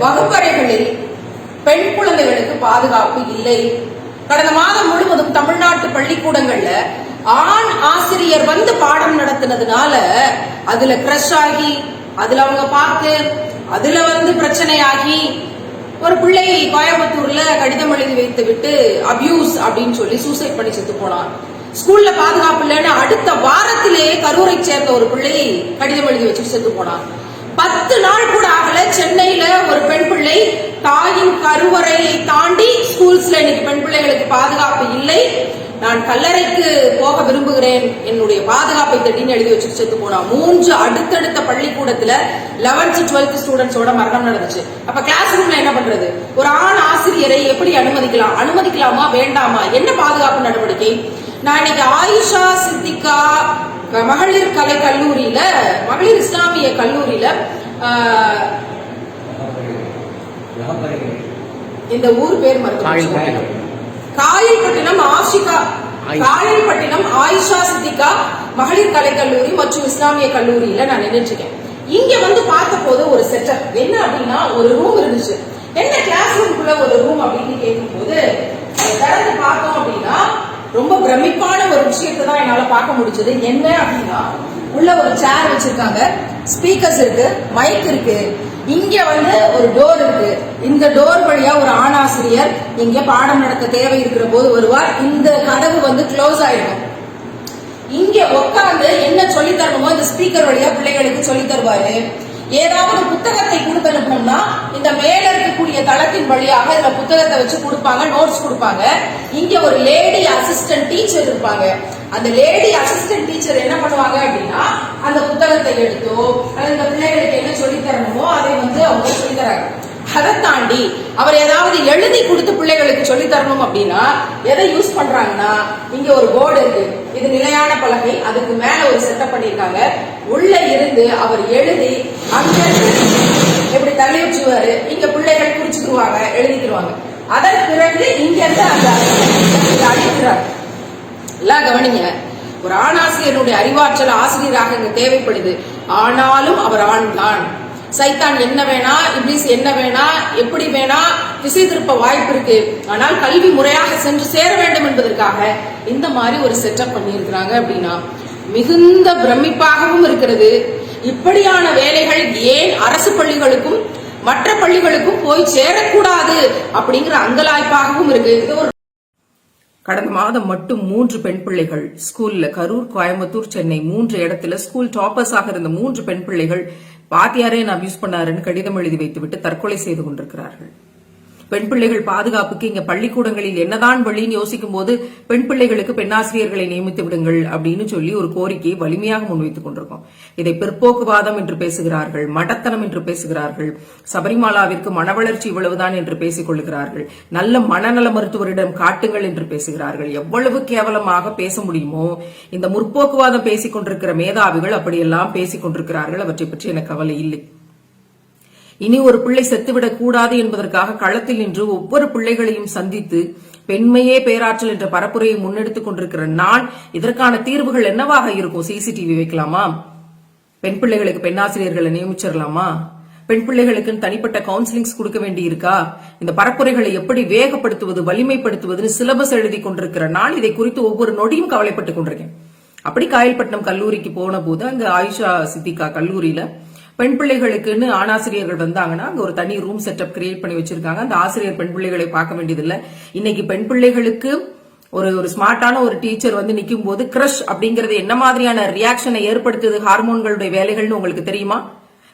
வகுப்பறைகளில் பெண் குழந்தைகளுக்கு பாதுகாப்பு இல்லை. கடந்த மாதம் முழுவதும் தமிழ்நாட்டு பள்ளிக்கூடங்கள்ல ஆண் ஆசிரியர் வந்து பாடம் நடத்தினதுனால அதுல கிரஷ் ஆகி, அதுல அவங்க பார்த்து, அதுல பிரச்சனையாகி ஒரு பிள்ளை கோயம்புத்தூர்ல கடிதம் எழுதி வைத்து விட்டு அபியூஸ் அப்படின்னு சொல்லி சூசைட் பண்ணி செத்து போனான். ஸ்கூல்ல பாதுகாப்பு இல்லைன்னு அடுத்த வாரத்திலேயே கரூரை சேர்ந்த ஒரு பிள்ளை கடிதம் எழுதி வச்சு செத்து போனான். 10 நாள் கூட ஆகல, சென்னையில ஒரு பெண் பிள்ளை தாயின் கருவறையை தாண்டி ஸ்கூல்ஸ்ல இன்னைக்கு பெண் பிள்ளைகளுக்கு பாதுகாப்பு இல்லை, நான் கல்லறைக்கு போக விரும்புகிறேன், என்னுடைய பாதுகாப்பை தட்டின்னு எழுதி வச்சு செத்து போனா. 3 அடுத்தடுத்த பள்ளிக்கூடத்துல 11th 12th ஸ்டூடெண்ட்ஸோட மரணம் நடந்துச்சு. அப்ப கிளாஸ் ரூம்ல என்ன பண்றது? ஒரு ஆண் ஆசிரியரை எப்படி அனுமதிக்கலாம்? அனுமதிக்கலாமா வேண்டாமா? என்ன பாதுகாப்பு நடவடிக்கை? நான் இன்னைக்கு ஆயிஷா சித்திகா மகளிர் கலை கல்லூரியில, மகளிர் இஸ்லாமிய கல்லூரியில, இந்த ஊர் பேர் காயல்பட்டினம் ஆஷிகா, காயல்பட்டினம் ஆயிஷா சித்திகா மகளிர் கலை கல்லூரி மற்றும் இஸ்லாமிய கல்லூரியில நான் நினைச்சிருக்கேன். இங்க பார்த்த போது ஒரு செட்டப் என்ன அப்படின்னா, ஒரு ரூம் இருந்துச்சு. என்ன கிளாஸ் ரூம்குள்ள ஒரு ரூம் அப்படின்னு கேட்கும் போது திறந்து பார்த்தோம் அப்படின்னா ரொம்ப பிரமிப்பான ஒரு விஷயத்தை தான் என்னால பார்க்க முடிஞ்சது. என்ன அப்படின்னா, உள்ள ஒரு சேர் வச்சிருக்காங்க, ஸ்பீக்கர்ஸ் இருக்கு, மைக் இருக்கு, இங்க ஒரு டோர் இருக்கு. இந்த டோர் வழியா ஒரு ஆணாசிரியர் இங்க பாடம் நடத்த தேவை இருக்கிற போது வருவார். இந்த கதவு க்ளோஸ் ஆயிடும். இங்க உட்கார்ந்து என்ன சொல்லி தரணுமோ இந்த ஸ்பீக்கர் வழியா பிள்ளைகளுக்கு சொல்லி தருவாரு. ஏதாவது புத்தகத்தை கொடுத்து அனுப்பணும்னா இந்த மேல இருக்கக்கூடிய தளத்தின் வழியாக இதுல புத்தகத்தை வச்சு கொடுப்பாங்க, நோட்ஸ் கொடுப்பாங்க. இங்க ஒரு லேடி அசிஸ்டன்ட் டீச்சர் இருப்பாங்க. அந்த லேடி அசிஸ்டன்ட் டீச்சர் என்ன பண்ணுவாங்க அப்படின்னா, அந்த புத்தகத்தை எடுத்தோ அல்லது இந்த பிள்ளைகளுக்கு என்ன சொல்லி தரணுமோ அதை அவங்க சொல்லி தராங்க. அதை தாண்டி அவர் ஏதாவது எழுதி கொடுத்து பிள்ளைகளுக்கு சொல்லி தரணும் அப்படின்னா எதை யூஸ் பண்றாங்கன்னா, இங்க ஒரு போர்டு இருக்கு, இது நிலையான பலகை, அதுக்கு மேல ஒரு செட்டப் பண்ணிருக்காங்க. உள்ள இருந்து அவர் எழுதி அங்க எப்படி தள்ளி வச்சுருவாரு, இங்க பிள்ளைகள் குறிச்சுக்குவாங்க, எழுதிக்கிடுவாங்க. அதன் பிறகு இங்க இருந்து அந்த அடிக்கிறார். எல்லாம் கவனிங்க, ஒரு ஆணாசிரியருடைய அறிவாற்றல் ஆசிரியராக இங்க தேவைப்படுது. ஆனாலும் அவர் ஆண் தான். சைத்தான் என்ன வேணா, இப்லீஸ் என்ன வேணா, எப்படி வேணா திசை திருப்ப வாய்ப்பு இருக்கு. ஆனால் கல்வி முறையாக சென்று சேர வேண்டும் என்பதற்காக இந்த மாதிரி ஒரு செட்டப் பண்ணியிருக்கிறாங்க அப்படின்னா மிகுந்த பிரமிப்பாகவும் இருக்கிறது. இப்படியான வேலைகள் ஏன் அரசு பள்ளிகளுக்கும் மற்ற பள்ளிகளுக்கும் போய் சேரக்கூடாது அப்படிங்கிற அங்கலாய்ப்பாகவும் இருக்கு. இது ஒரு கடந்த மாதம் மட்டும் 3 பெண் பிள்ளைகள் ஸ்கூல்ல, கரூர், கோயம்புத்தூர், சென்னை 3 இடத்துல ஸ்கூல் டாப்பர்ஸாக இருந்த 3 பெண் பிள்ளைகள் வாத்தியாரே என்ன அபியூஸ் பண்ணாருன்னு கடிதம் எழுதி வைத்துவிட்டு தற்கொலை செய்து கொண்டிருக்கிறார்கள். பெண் பிள்ளைகள் பாதுகாப்புக்கு இங்க பள்ளிக்கூடங்களில் என்னதான் வழின்னு யோசிக்கும் போது பெண் பிள்ளைகளுக்கு பெண்ணாசிரியர்களை நியமித்து விடுங்கள் அப்படின்னு சொல்லி ஒரு கோரிக்கையை வலிமையாக முன்வைத்துக் கொண்டிருக்கோம். இதை பிற்போக்குவாதம் என்று பேசுகிறார்கள், மடத்தனம் என்று பேசுகிறார்கள், சபரிமாலாவிற்கு மனவளர்ச்சி இவ்வளவுதான் என்று பேசிக் கொள்கிறார்கள், நல்ல மனநல மருத்துவரிடம் காட்டுங்கள் என்று பேசுகிறார்கள். எவ்வளவு கேவலமாக பேச முடியுமோ இந்த முற்போக்குவாதம் பேசிக் கொண்டிருக்கிற மேதாவிகள் அப்படியெல்லாம் பேசிக் கொண்டிருக்கிறார்கள். அவற்றை பற்றி எனக்கு கவலை இல்லை. இனி ஒரு பிள்ளை செத்துவிடக் கூடாது என்பதற்காக களத்தில் நின்று ஒவ்வொரு பிள்ளைகளையும் சந்தித்து பெண்மையே பேராற்றல் என்ற பரப்புரையை முன்னெடுத்துக் கொண்டிருக்கிற நான் இதற்கான தீர்வுகள் என்னவாக இருக்கும்? சிசிடிவி வைக்கலாமா? பெண் பிள்ளைகளுக்கு பெண்ணாசிரியர்களை நியமிச்சிடலாமா? பெண் பிள்ளைகளுக்கு தனிப்பட்ட கவுன்சிலிங்ஸ் கொடுக்க வேண்டி இருக்கா? இந்த பரப்புரைகளை எப்படி வேகப்படுத்துவது, வலிமைப்படுத்துவதுன்னு சிலபஸ் எழுதி கொண்டிருக்கிற நான் இதை குறித்து ஒவ்வொரு நொடியும் கவலைப்பட்டுக் கொண்டிருக்கேன். அப்படி காயல்பட்டினம் கல்லூரிக்கு போன போது அங்க ஆயிஷா சித்திகா கல்லூரியில பெண் பிள்ளைகளுக்குன்னு ஆணாசிரியர்கள் வந்தாங்கன்னா அங்க ஒரு தனி ரூம் செட்டப் கிரியேட் பண்ணி வச்சிருக்காங்க. அந்த ஆசிரியர் பெண் பிள்ளைகளை பார்க்க வேண்டியதில்லை. இன்னைக்கு பெண் பிள்ளைகளுக்கு ஒரு ஸ்மார்ட்டான ஒரு டீச்சர் நிக்கும் போது கிரஷ் அப்படிங்கறது என்ன மாதிரியான ரியாக்ஷனை ஏற்படுத்துது, ஹார்மோன்களுடைய வேலைகள்னு உங்களுக்கு தெரியுமா?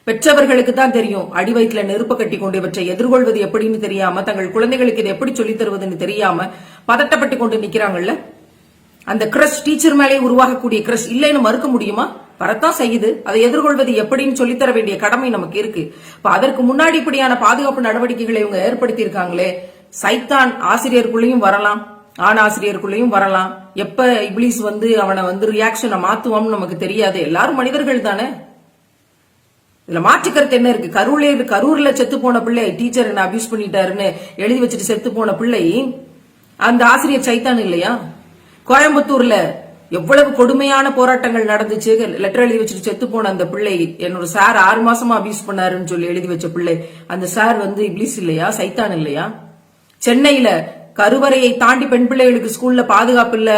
பெற்றவர்களுக்கு தான் தெரியும். அடி வயிற்றுல நெருப்ப கட்டி கொண்டு இவற்றை எதிர்கொள்வது எப்படின்னு தெரியாம, தங்கள் குழந்தைகளுக்கு இதை எப்படி சொல்லித் தருவதுன்னு தெரியாம பதட்டப்பட்டு கொண்டு நிக்கிறாங்கல்ல. அந்த கிரஷ் டீச்சர் மேலே உருவாகக்கூடிய கிரஷ் இல்லைன்னு மறுக்க முடியுமா? வரத்தான் செய்யுது. அதை எதிர்கொள்வது எப்படின்னு சொல்லித்தர வேண்டிய கடமை நமக்கு இருக்கு. அதற்கு முன்னாடி இப்படியான பாதுகாப்பு நடவடிக்கைகளை இவங்க ஏற்படுத்தி இருக்காங்களே, சைத்தான் ஆசிரியருக்குள்ளேயும் வரலாம், ஆண் ஆசிரியருக்குள்ளேயும் வரலாம். எப்ப இப்லீஸ் அவனை ரியாக்ஷனை மாத்துவான்னு நமக்கு தெரியாது. எல்லாரும் மனிதர்கள் தானே. இதுல மாற்றுக்கருத்து என்ன இருக்கு? கரூர்ல செத்து போன பிள்ளை டீச்சர் என்ன அபியூஸ் பண்ணிட்டாருன்னு எழுதி வச்சுட்டு செத்து போன பிள்ளை அந்த ஆசிரியர் சைத்தான் இல்லையா? கோயம்புத்தூர்ல எவ்வளவு கொடுமையான போராட்டங்கள் நடந்துச்சு. லெட்டர் எழுதி வச்சுட்டு செத்து போன அந்த பிள்ளை, என்னோட சார் 6 மாசமா அபியூஸ் பண்ணாருன்னு சொல்லி எழுதி வச்ச பிள்ளை, அந்த சார் இப்ளீஸ் இல்லையா, சைத்தான் இல்லையா? சென்னையில கருவறையை தாண்டி பெண் பிள்ளைகளுக்கு ஸ்கூல்ல பாதுகாப்பு இல்ல,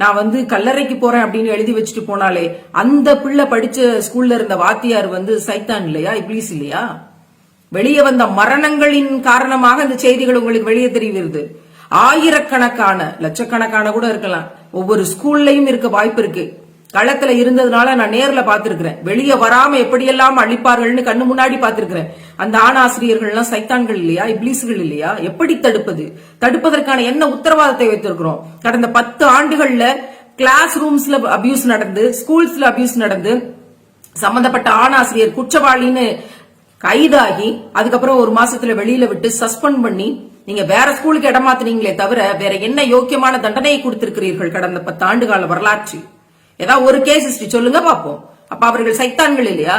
நான் கல்லறைக்கு போறேன் அப்படின்னு எழுதி வச்சுட்டு போனாலே அந்த பிள்ளை படிச்ச ஸ்கூல்ல இருந்த வாத்தியார் சைத்தான் இல்லையா, இப்ளீஸ் இல்லையா? வெளியே வந்த மரணங்களின் காரணமாக இந்த செய்திகள் உங்களுக்கு வெளியே தெரிகிறது. ஆயிரக்கணக்கான லட்சக்கணக்கான கூட இருக்கலாம், ஒவ்வொரு ஸ்கூல்லையும் இருக்க வாய்ப்பு இருக்கு. களத்துல இருந்ததுனால நான் நேர்ல பாத்திருக்கிறேன். வெளியே வராம எப்படியெல்லாம் அழிப்பார்கள்னு கண்ணு முன்னாடி பாத்திருக்கிறேன். அந்த ஆண் ஆசிரியர்கள் எல்லாம் சைத்தான்கள் இல்லையா, இப்ளீஸ்கள் இல்லையா? எப்படி தடுப்பதற்கான என்ன உத்தரவாதத்தை வைத்திருக்கிறோம்? கடந்த 10 ஆண்டுகள்ல கிளாஸ் ரூம்ஸ்ல அபியூஸ் நடந்து, ஸ்கூல்ஸ்ல அபியூஸ் நடந்து, சம்பந்தப்பட்ட ஆண் ஆசிரியர் குற்றவாளின்னு கைதாகி அதுக்கப்புறம் 1 மாசத்துல வெளியில விட்டு சஸ்பெண்ட் பண்ணி நீங்க வேற ஸ்கூலுக்கு இடமாத்தினீங்களே தவிர வேற என்ன யோக்கியமான தண்டனையை கொடுத்திருக்கிறீர்கள் கடந்த 10 ஆண்டு கால வரலாற்று? ஏதாவது ஒரு கேஸ் ஹிஸ்டரி சொல்லுங்க பாப்போம். அப்ப அவர்கள் சைத்தான்கள் இல்லையா?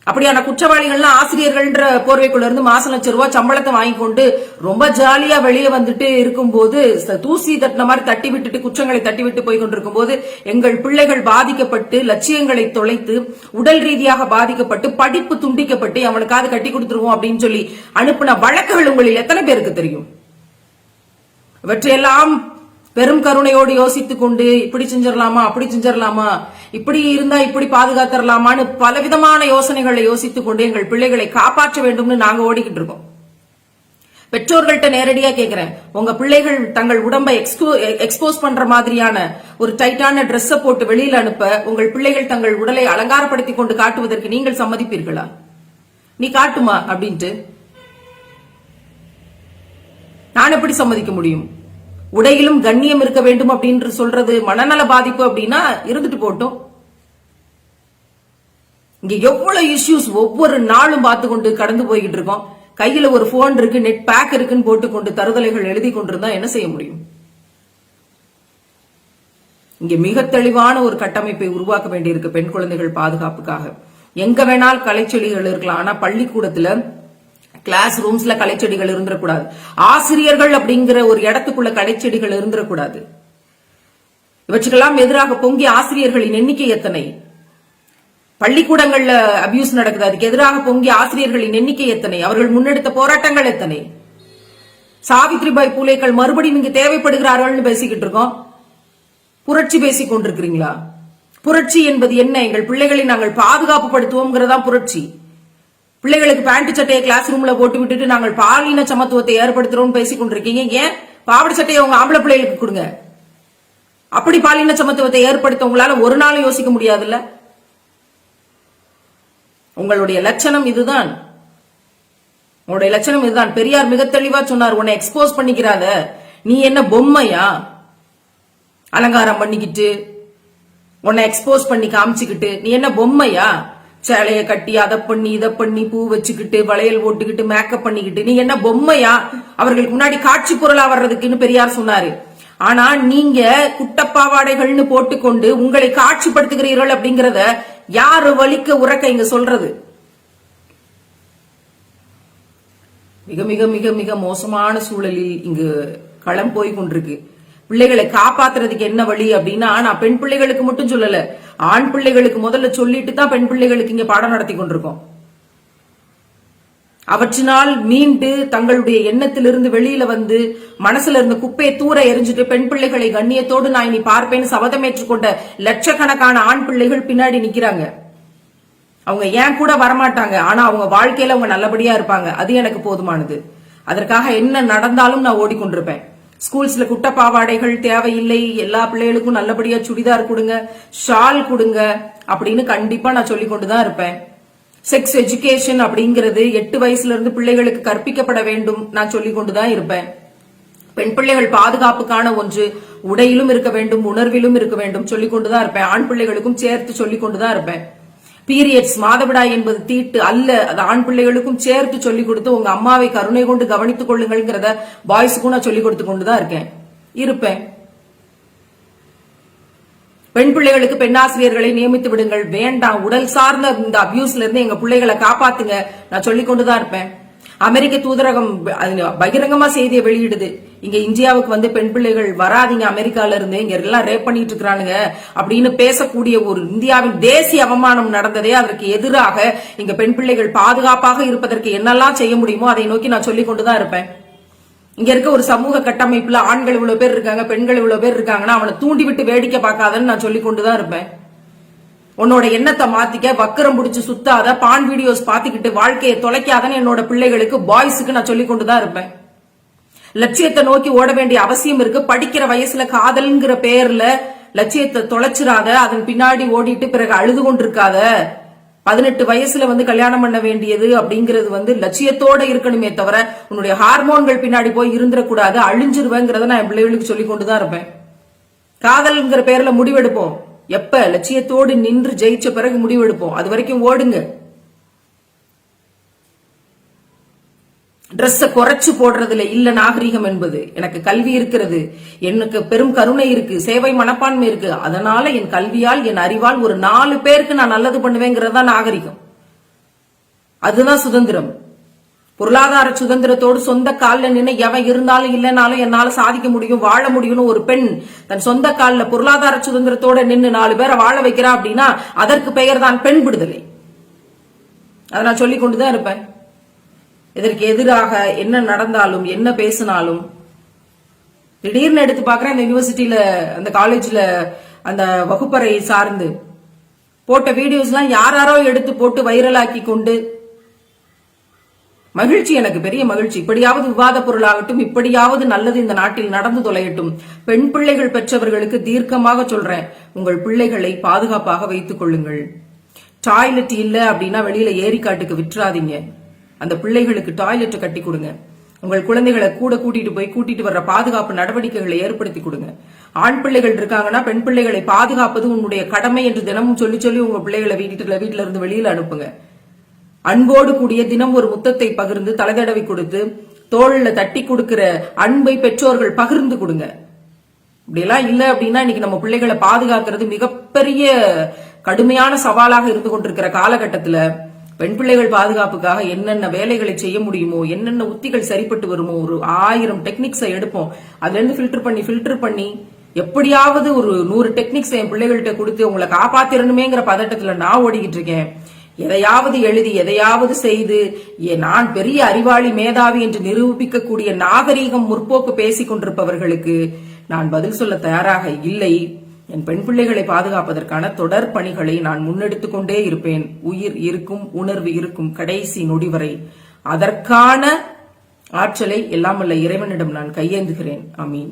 அப்படியான குற்றவாளிகள்லாம் ஆசிரியர்கள்ன்ற போர்வைக்குள்ள இருந்து மாசம் ₹1,00,000 சம்பளத்தை வாங்கி கொண்டு ரொம்ப ஜாலியா வெளியே வந்துட்டு இருக்கும்போது, தூசி தட்டின மாதிரி தட்டி விட்டுட்டு குற்றங்களை தட்டி விட்டு போய் கொண்டிருக்கும் போது எங்கள் பிள்ளைகள் பாதிக்கப்பட்டு லட்சியங்களை தொலைத்து உடல் ரீதியாக பாதிக்கப்பட்டு படிப்பு துண்டிக்கப்பட்டு அவனுக்காவது கட்டி கொடுத்துருவோம் அப்படின்னு சொல்லி அனுப்பின வழக்குகள் உங்களில் எத்தனை பேருக்கு தெரியும்? இவற்றையெல்லாம் பெரும் கருணையோடு யோசித்துக் கொண்டு இப்படி செஞ்சிடலாமா, அப்படி செஞ்சிடலாமா, இப்படி இருந்தா இப்படி பாதுகாத்தரலாமான்னு பலவிதமான யோசனைகளை யோசித்துக் கொண்டு எங்கள் பிள்ளைகளை காப்பாற்ற வேண்டும்னு நாங்க ஓடிக்கிட்டு இருக்கோம். பெற்றோர்கள்ட்ட நேரடியா கேக்குறேன், உங்க பிள்ளைகள் தங்கள் உடம்பை எக்ஸ்போஸ் பண்ற மாதிரியான ஒரு டைட்டான ட்ரெஸ் போட்டு வெளியில அனுப்ப உங்கள் பிள்ளைகள் தங்கள் உடலை அலங்காரப்படுத்திக் கொண்டு காட்டுவதற்கு நீங்கள் சம்மதிப்பீர்களா? நீ காட்டுமா அப்படின்ட்டு நான் எப்படி சம்மதிக்க முடியும்? உடையிலும் கண்ணியம் இருக்க வேண்டும் அப்படின்னு சொல்றது மனநல பாதிப்பு அப்படின்னா இருந்துட்டு போட்டோம். இங்க எவ்வளவு இஷ்யூஸ் ஒவ்வொரு நாளும் பார்த்து கொண்டு கடந்து போய்கிட்டு இருக்கோம். கையில ஒரு போன் இருக்கு, நெட் பேக் இருக்குன்னு போட்டுக்கொண்டு தருதலைகள் எழுதி கொண்டிருந்தா என்ன செய்ய முடியும்? இங்க மிக தெளிவான ஒரு கட்டமைப்பை உருவாக்க வேண்டியிருக்கு பெண் குழந்தைகள் பாதுகாப்புக்காக. எங்க வேணால் கலைச்செடிகள் இருக்கலாம், ஆனா பள்ளிக்கூடத்துல கிளாஸ் ரூம்ஸ்ல கலைச்செடிகள் இருந்துடக்கூடாது. ஆசிரியர்கள் அப்படிங்கிற ஒரு இடத்துக்குள்ள கலைச்செடிகள் இருந்துடக்கூடாது. இவற்றுக்கெல்லாம் எதிராக பொங்கிய ஆசிரியர்களின் எண்ணிக்கை எத்தனை? பள்ளிக்கூடங்கள்ல அபியூஸ் நடக்குது, அதுக்கு எதிராக பொங்கிய ஆசிரியர்களின் எண்ணிக்கை எத்தனை? அவர்கள் முன்னெடுத்த போராட்டங்கள் எத்தனை? சாவித்ரிபாய் பூலேக்கள் மறுபடியும் இங்கு தேவைப்படுகிறார்கள் பேசிக்கிட்டு இருக்கோம். புரட்சி பேசிக் கொண்டிருக்கிறீங்களா? புரட்சி என்பது என்ன? எங்கள் பிள்ளைகளை நாங்கள் பாதுகாப்பு படுத்துவோம்ங்கிறதா புரட்சி. பிள்ளைகளுக்கு பேண்ட் சட்டையை கிளாஸ் ரூம்ல போட்டு விட்டுட்டு நாங்கள் பாலின சமத்துவத்தை ஏற்படுத்துறோம் பேசிக் கொண்டிருக்கீங்க. ஏன் பாவாடை சட்டையை உங்க ஆம்பளை பிள்ளைகளுக்கு கொடுங்க. அப்படி பாலின சமத்துவத்தை ஏற்படுத்த உங்களால ஒரு நாளும் யோசிக்க முடியாதுல்ல? உங்களுடைய லட்சணம் இதுதான். உங்களுடைய லட்சணம் இதுதான். பெரியார் மிக தெளிவா சொன்னார், உன்னை எக்ஸ்போஸ் பண்ணிக்கிறாத. நீ என்ன பொம்மையா? அலங்காரம் பண்ணிக்கிட்டு உன்னை எக்ஸ்போஸ் பண்ணி காமிச்சுக்கிட்டு நீ என்ன பொம்மையா? சேலைய கட்டி அதை பண்ணி இதை பண்ணி பூ வச்சுக்கிட்டு வளையல் போட்டுக்கிட்டு மேக்கப் பண்ணிக்கிட்டு நீ என்ன பொம்மையா? அவர்களுக்கு முன்னாடி காட்சி பொருளா வர்றதுக்குன்னு பெரியார் சொன்னாரு. ஆனா நீங்க குட்டப்பாவாடைகள்னு போட்டுக்கொண்டு உங்களை காட்சிப்படுத்துகிறீர்கள் அப்படிங்கறத யாரு வலிக்க உறக்க இங்க சொல்றது? மிக மிக மிக மிக மோசமான சூழலில் இங்கு களம் போய் கொண்டிருக்கு. பிள்ளைகளை காப்பாத்துறதுக்கு என்ன வழி அப்படின்னா, நான் பெண் பிள்ளைகளுக்கு மட்டும் சொல்லல, ஆண் பிள்ளைகளுக்கு முதல்ல சொல்லிட்டு தான் பெண் பிள்ளைகளுக்கு இங்க பாடம் நடத்தி கொண்டிருக்கோம். அவற்றினால் மீண்டு தங்களுடைய எண்ணத்திலிருந்து வெளியில வந்து மனசுல இருந்த குப்பையை தூர எரிஞ்சிட்டு பெண் பிள்ளைகளை கண்ணியத்தோடு நான் இனி பார்ப்பேன்னு சபதமேற்றுக் கொண்ட லட்சக்கணக்கான ஆண் பிள்ளைகள் பின்னாடி நிக்கிறாங்க. அவங்க ஏன் கூட வரமாட்டாங்க, ஆனா அவங்க வாழ்க்கையில அவங்க நல்லபடியா இருப்பாங்க. அது எனக்கு போதுமானது. அதற்காக என்ன நடந்தாலும் நான் ஓடிக்கொண்டிருப்பேன். ஸ்கூல்ஸ்ல குட்ட பாவாடைகள் தேவையில்லை, எல்லா பிள்ளைகளுக்கும் நல்லபடியா சுடிதார் கொடுங்க, ஷால் கொடுங்க அப்படின்னு கண்டிப்பா நான் சொல்லிக் கொண்டுதான் இருப்பேன். செக்ஸ் எஜுகேஷன் அப்படிங்கிறது 8 வயசுல இருந்து பிள்ளைகளுக்கு கற்பிக்கப்பட வேண்டும், நான் சொல்லிக் கொண்டுதான் இருப்பேன். பெண் பிள்ளைகள் பாதுகாப்புக்கான ஒன்று உடையிலும் இருக்க வேண்டும், உணர்விலும் இருக்க வேண்டும், சொல்லிக் கொண்டுதான் இருப்பேன். ஆண் பிள்ளைகளுக்கும் சேர்த்து சொல்லிக் கொண்டுதான் இருப்பேன். பீரியட்ஸ் மாதவிடாய் என்பது தீட்டு அல்ல, அது ஆண் பிள்ளைகளுக்கும் சேர்த்து சொல்லிக் கொடுத்து உங்க அம்மாவை கருணை கொண்டு கவனித்துக் கொள்ளுங்கள்ங்கிறத பாய்ஸுக்கும் நான் சொல்லிக் கொடுத்து கொண்டுதான் இருப்பேன். பெண் பிள்ளைகளுக்கு பெண்ணாசிரியர்களை நியமித்து விடுங்கள், வேண்டாம் உடல் சார்ந்த இந்த அபியூஸ்ல இருந்து எங்க பிள்ளைகளை காப்பாத்துங்க, நான் சொல்லிக் கொண்டுதான் இருப்பேன். அமெரிக்க தூதரகம் பகிரங்கமா செய்தியை வெளியிடுது, இங்க இந்தியாவுக்கு வந்து பெண் பிள்ளைகள் வராதீங்க, அமெரிக்கால இருந்து இங்க எல்லாம் ரேப் பண்ணிட்டு இருக்கானுங்க அப்படின்னு பேசக்கூடிய ஒரு இந்தியாவின் தேசிய அவமானம் நடந்ததே. அதற்கு எதிராக இங்க பெண் பிள்ளைகள் பாதுகாப்பாக இருப்பதற்கு என்னெல்லாம் செய்ய முடியுமோ அதை நோக்கி நான் சொல்லிக் கொண்டுதான் இருப்பேன். இங்க இருக்க ஒரு சமூக கட்டமைப்புல ஆண்கள் இவ்வளவு பேர் இருக்காங்க, பெண்கள் இவ்வளவு பேர் இருக்காங்கன்னா அவனை தூண்டி விட்டு வேடிக்கை பார்க்காதன்னு நான் சொல்லிக் கொண்டுதான் இருப்பேன். உன்னோட எண்ணத்தை மாத்திக்க, வக்கரம் பிடிச்சு சுத்தாத, பான் வீடியோஸ் பாத்துக்கிட்டு வாழ்க்கையை தொலைக்காதன்னு என்னோட பிள்ளைகளுக்கு, பாய்ஸுக்கு நான் சொல்லிக் கொண்டுதான் இருப்பேன். லட்சியத்தை நோக்கி ஓட வேண்டிய அவசியம் இருக்கு. படிக்கிற வயசுல காதல்ங்கிற பேர்ல லட்சியத்தை தொலைச்சிராத, அதன் பின்னாடி ஓடிட்டு பிறகு அழுது கொண்டிருக்காத. 18 வயசுல வந்து கல்யாணம் பண்ண வேண்டியது அப்படிங்கிறது வந்து லட்சியத்தோட இருக்கணுமே தவிர உன்னுடைய ஹார்மோன்கள் பின்னாடி போய் இருந்துடக்கூடாது, அழிஞ்சிருவேங்கிறத நான் என் பிள்ளைகளுக்கு சொல்லிக் கொண்டுதான் இருப்பேன். காதல்ங்கிற பேர்ல முடிவெடுப்போம். எப்ப லட்சியத்தோடு நின்று ஜெயிச்ச பிறகு முடிவெடுப்போம். அது வரைக்கும் ஓடுங்க. டிரெஸ் குறைச்சு போடுறதுல இல்ல நாகரிகம் என்பது. எனக்கு கல்வி இருக்கிறது, எனக்கு பெரும் கருணை இருக்கு, சேவை மனப்பான்மை இருக்கு. அதனால என் கல்வியால், என் அறிவால் ஒரு 4 பேருக்கு நான் நல்லது பண்ணுவேங்கிறதா நாகரிகம். அதுதான் சுதந்திரம். பொருளாதார சுதந்திரத்தோடு சொந்த காலில் நின்று எவன் இருந்தாலும் இல்லைனாலும் என்னால சாதிக்க முடியும், வாழ முடியும்னு ஒரு பெண் தன் சொந்த காலில் பொருளாதார சுதந்திரத்தோட நின்று 4 பேரை வாழ வைக்கிறா அப்படின்னா அதற்கு பெயர் தான் பெண் விடுதலை. அதை நான் சொல்லிக் கொண்டுதான் இருப்பேன். இதற்கு எதிராக என்ன நடந்தாலும் என்ன பேசினாலும், திடீர்னு எடுத்து பாக்குறேன் அந்த யூனிவர்சிட்டியில, அந்த காலேஜ்ல, அந்த வகுப்பறை சார்ந்து போட்ட வீடியோஸ் எல்லாம் யாரோ எடுத்து போட்டு வைரலாக்கி கொண்டு, மகிழ்ச்சி, எனக்கு பெரிய மகிழ்ச்சி. இப்படியாவது விவாத பொருளாகட்டும், இப்படியாவது நல்லது இந்த நாட்டில் நடந்து தொலையட்டும். பெண் பிள்ளைகள் பெற்றவர்களுக்கு தீர்க்கமாக சொல்றேன், உங்கள் பிள்ளைகளை பாதுகாப்பாக வைத்துக் கொள்ளுங்கள். டாய்லெட் இல்ல அப்படின்னா வெளியில ஏரிக்காட்டுக்கு விட்டுறாதீங்க. அந்த பிள்ளைகளுக்கு டாய்லெட் கட்டி கொடுங்க. உங்கள் குழந்தைகளை கூட கூட்டிட்டு வர்ற பாதுகாப்பு நடவடிக்கைகளை ஏற்படுத்தி கொடுங்க. ஆண் பிள்ளைகள் இருக்காங்கன்னா பெண் பிள்ளைகளை பாதுகாப்பது உன்னுடைய கடமை என்று தினமும் சொல்லி சொல்லி உங்க பிள்ளைகளை வீட்டுல இருந்து வெளியில அனுப்புங்க. அன்போடு கூடிய தினம் ஒரு முத்தத்தை பகிர்ந்து தலைதடவை கொடுத்து தோள்ல தட்டி கொடுக்கிற அன்பை பெற்றோர்கள் பகிர்ந்து கொடுங்க. இப்படி எல்லாம் இல்ல அப்படின்னா இன்னைக்கு நம்ம பிள்ளைகளை பாதுகாக்கிறது மிகப்பெரிய கடுமையான சவாலாக இருந்து கொண்டிருக்கிற காலகட்டத்துல பெண் பிள்ளைகள் பாதுகாப்புக்காக என்னென்ன வேலைகளை செய்ய முடியுமோ, என்னென்ன உத்திகள் சரிப்பட்டு வருமோ, ஒரு 1000 டெக்னிக்ஸை எடுப்போம். அதுல இருந்து ஃபில்டர் பண்ணி எப்படியாவது ஒரு 100 டெக்னிக்ஸ் என் பிள்ளைகள்கிட்ட கொடுத்து உங்களை காப்பாத்திரணுமேங்கிற பதட்டத்துல நான் ஓடிக்கிட்டு இருக்கேன். எதையாவது எழுதி, எதையாவது செய்து நான் பெரிய அறிவாளி, மேதாவி என்று நிரூபிக்கக்கூடிய நாகரீகம், முற்போக்கு பேசிக் கொண்டிருப்பவர்களுக்கு நான் பதில் சொல்ல தயாராக இல்லை. என் பெண் பிள்ளைகளை பாதுகாப்பதற்கான தொடர் பணிகளை நான் முன்னெடுத்துக் கொண்டே இருப்பேன். உயிர் இருக்கும், உணர்வு இருக்கும், கடைசி நொடி வரை. அதற்கான ஆற்றலை எல்லாம் வல்ல இறைவனிடம் நான் கையேந்துகிறேன். ஆமீன்.